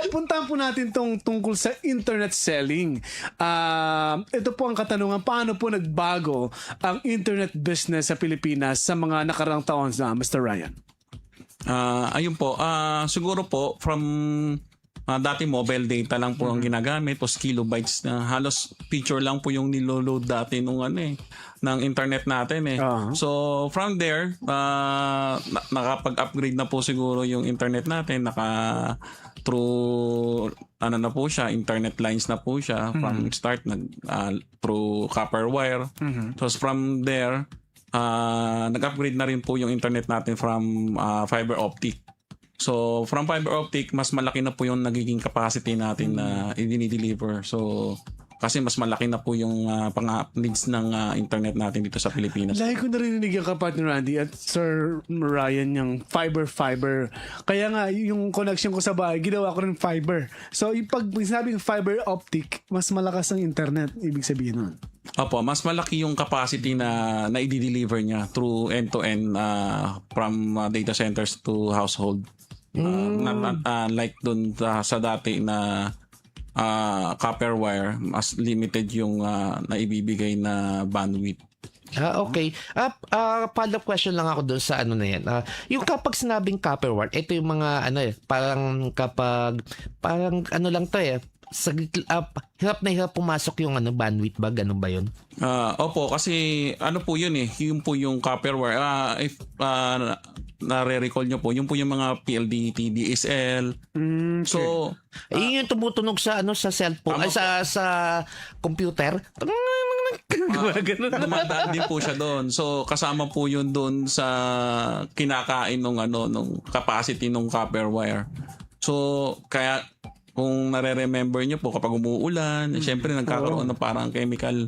puntahan po natin tungkol sa internet selling. Ito po ang katanungan, paano po nagbago ang internet business sa Pilipinas sa mga nakarang taon na Mr. Ryan? Ayun po, siguro po from dati mobile data lang po ang ginagamit, tapos kilobytes na halos picture lang po yung niloload dati nung ng internet natin eh. So from there, nakapag-upgrade na po siguro yung internet natin, through na po siya, internet lines na po siya from start through copper wire. So from there, nag-upgrade na rin po yung internet natin from fiber optic. So from fiber optic, mas malaki na po yung nagiging capacity natin na i-deliver. So kasi mas malaki na po yung needs ng internet natin dito sa Pilipinas. Lagi ko narinig yung kapatid Randy at Sir Ryan yung fiber. Kaya nga, yung connection ko sa bahay, ginawa ko rin fiber. So, pag sinabing fiber optic, mas malakas ang internet, ibig sabihin nun. Opo, mas malaki yung capacity na i-deliver niya through end-to-end from data centers to household. Like dun sa dati na copper wire, mas limited yung naibibigay na bandwidth. Okay. Follow-up question lang ako doon sa na yan. Yung kapag sinabing copper wire, ito yung mga parang lang to hirap na hirap pumasok yung bandwidth ba? Ganun ba yun? Opo, kasi po yun yun po yung copper wire. If nare-recall nyo po, yun po yung mga PLDT, DSL. So, yun yung tumutunog sa sa cellphone, sa computer. Dumadaan din po siya doon. So, kasama po yun doon sa kinakain nung capacity ng copper wire. So, kaya kung nare-remember nyo po, kapag umuulan, syempre nagkakaroon ng parang chemical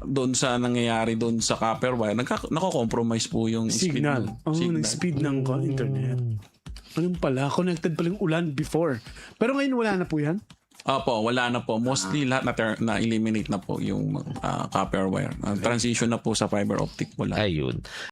doon sa nangyayari doon sa copper wire, nako-compromise po yung signal. Speed ng internet. Anong pala? Connected pala yung ulan before. Pero ngayon wala na po yan? Opo, wala na po. Mostly lahat na-eliminate na po yung copper wire. Transition na po sa fiber optic. Wala. Ayun.